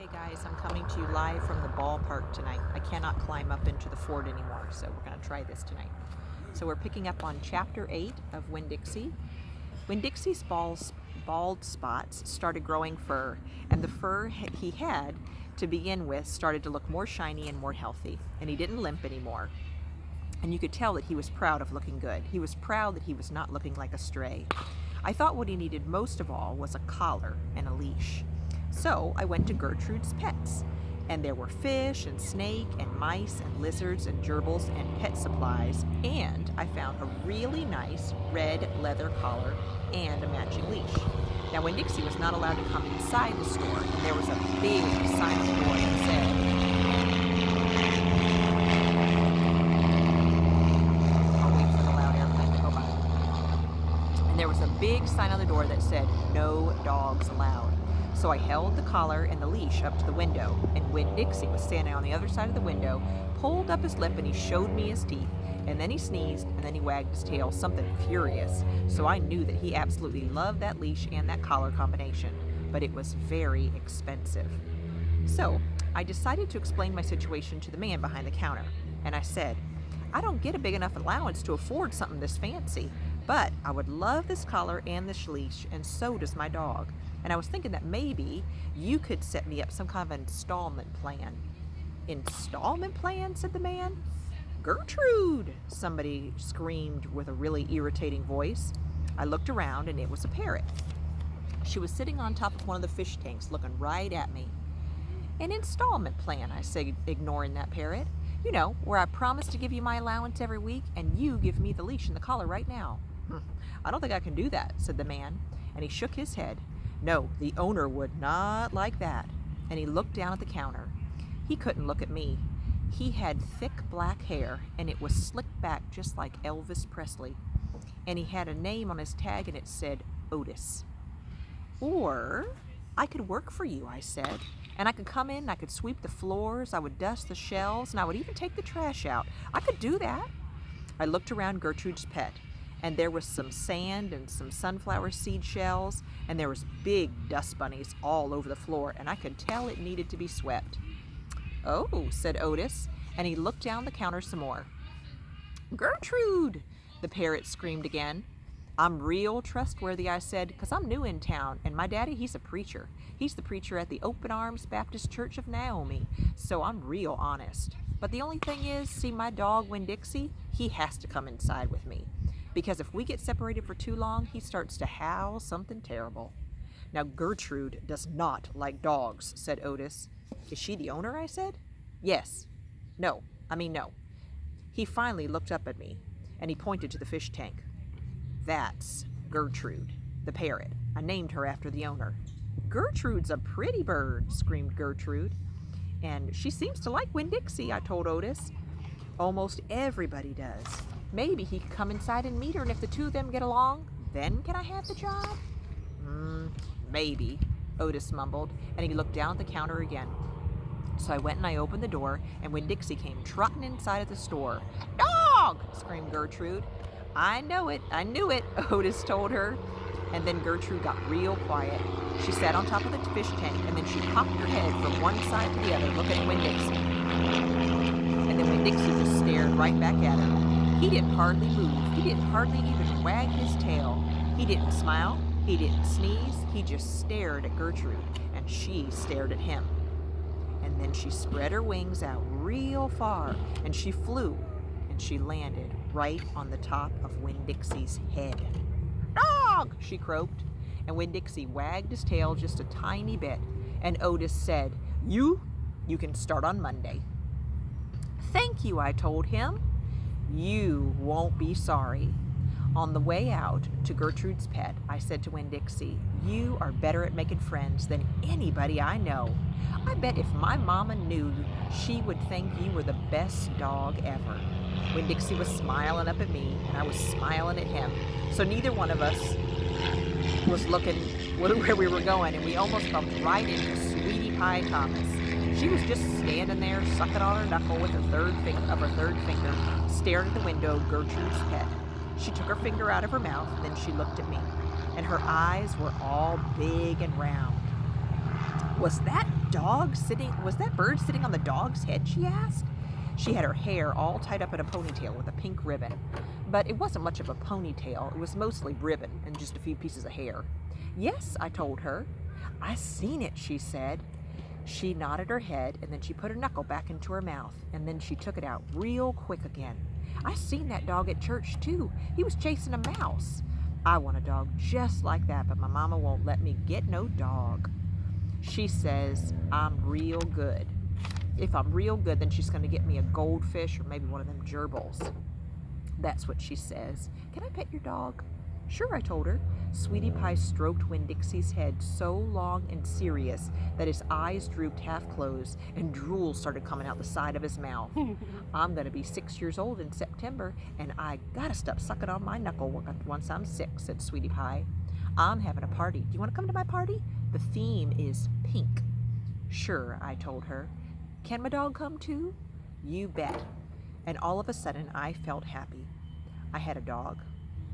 Hey guys, I'm coming to you live from the ballpark tonight. I cannot climb up into the fort anymore, so we're going to try this tonight. So we're picking up on Chapter 8 of Winn Dixie. When Dixie's bald spots started growing fur, and the fur he had to begin with started to look more shiny and more healthy, and he didn't limp anymore. And you could tell that he was proud of looking good. He was proud that he was not looking like a stray. I thought what he needed most of all was a collar and a leash. So I went to Gertrude's Pets, and there were fish and snake and mice and lizards and gerbils and pet supplies, and I found a really nice red leather collar and a matching leash. Now when Dixie was not allowed to come inside the store, and there was a big sign on the door that said, there was a big sign on the door that said, "No dogs allowed." So I held the collar and the leash up to the window, and when Dixie was standing on the other side of the window, pulled up his lip and he showed me his teeth, and then he sneezed, and then he wagged his tail, something furious. So I knew that he absolutely loved that leash and that collar combination, but it was very expensive. So I decided to explain my situation to the man behind the counter, and I said, "I don't get a big enough allowance to afford something this fancy, but I would love this collar and this leash, and so does my dog. And I was thinking that maybe you could set me up some kind of installment plan." "Installment plan?" said the man. "Gertrude!" somebody screamed with a really irritating voice. I looked around and it was a parrot. She was sitting on top of one of the fish tanks looking right at me. "An installment plan," I said, ignoring that parrot. "You know, where I promise to give you my allowance every week and you give me the leash and the collar right now." "I don't think I can do that," said the man, and he shook his head. No, the owner would not like that. And he looked down at the counter. He couldn't look at me. He had thick black hair, and it was slicked back just like Elvis Presley. And he had a name on his tag, and it said Otis. "Or I could work for you," I said. "And I could come in, I could sweep the floors, I would dust the shelves, and I would even take the trash out. I could do that." I looked around Gertrude's Pet, and there was some sand and some sunflower seed shells, and there was big dust bunnies all over the floor, and I could tell it needed to be swept. "Oh," said Otis, and he looked down the counter some more. "Gertrude!" the parrot screamed again. "I'm real trustworthy," I said, "because I'm new in town, and my daddy, he's a preacher. He's the preacher at the Open Arms Baptist Church of Naomi, so I'm real honest. But the only thing is, see my dog, Winn Dixie, he has to come inside with me, because if we get separated for too long, he starts to howl something terrible." "Now Gertrude does not like dogs," said Otis. "Is she the owner?" I said. "Yes. No. He finally looked up at me, and he pointed to the fish tank. "That's Gertrude, the parrot. I named her after the owner." "Gertrude's a pretty bird," screamed Gertrude. "And she seems to like Winn Dixie," I told Otis. "Almost everybody does. Maybe he could come inside and meet her, and if the two of them get along, then can I have the job?" Maybe," Otis mumbled, and he looked down at the counter again. So I went and I opened the door, and Winn Dixie came trotting inside of the store. "Dog!" screamed Gertrude. I knew it," Otis told her. And then Gertrude got real quiet. She sat on top of the fish tank, and then she popped her head from one side to the other, looking at Winn Dixie. And then Winn Dixie just stared right back at her. He didn't hardly move. He didn't hardly even wag his tail. He didn't smile. He didn't sneeze. He just stared at Gertrude, and she stared at him. And then she spread her wings out real far, and she flew, and she landed right on the top of Winn Dixie's head. "Dog!" she croaked, and Winn Dixie wagged his tail just a tiny bit, and Otis said, You can start on Monday." "Thank you," I told him. "You won't be sorry." On the way out to Gertrude's Pet, I said to Winn Dixie, "You are better at making friends than anybody I know. I bet if my mama knew, she would think you were the best dog ever." Winn Dixie was smiling up at me, and I was smiling at him. So neither one of us was looking where we were going, and we almost bumped right into Sweetie Pie Thomas. She was just standing there, sucking on her knuckle with her third finger, staring at the window of Gertrude's Pet. She took her finger out of her mouth, and then she looked at me, and her eyes were all big and round. Was that bird sitting on the dog's head, she asked. She had her hair all tied up in a ponytail with a pink ribbon. But it wasn't much of a ponytail, it was mostly ribbon and just a few pieces of hair. Yes, I told her. I seen it, she said. She nodded her head, and then she put her knuckle back into her mouth, and then she took it out real quick again. I seen that dog at church, too. He was chasing a mouse. I want a dog just like that, but my mama won't let me get no dog. She says I'm real good. If I'm real good, then she's going to get me a goldfish or maybe one of them gerbils. That's what she says. Can I pet your dog? Sure, I told her. Sweetie Pie stroked Winn-Dixie's head so long and serious that his eyes drooped half closed and drool started coming out the side of his mouth. I'm going to be 6 years old in September, and I gotta stop sucking on my knuckle once I'm 6, said Sweetie Pie. I'm having a party. Do you want to come to my party? The theme is pink. Sure, I told her. Can my dog come too? You bet. And all of a sudden, I felt happy. I had a dog.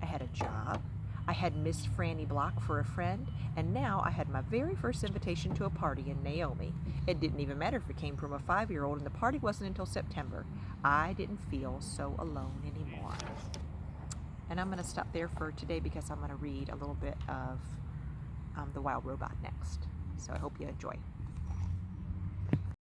I had a job. I had Miss Franny Block for a friend, and now I had my very first invitation to a party in Naomi. It didn't even matter if it came from a 5-year-old, and the party wasn't until September. I didn't feel so alone anymore. And I'm going to stop there for today because I'm going to read a little bit of The Wild Robot next. So I hope you enjoy.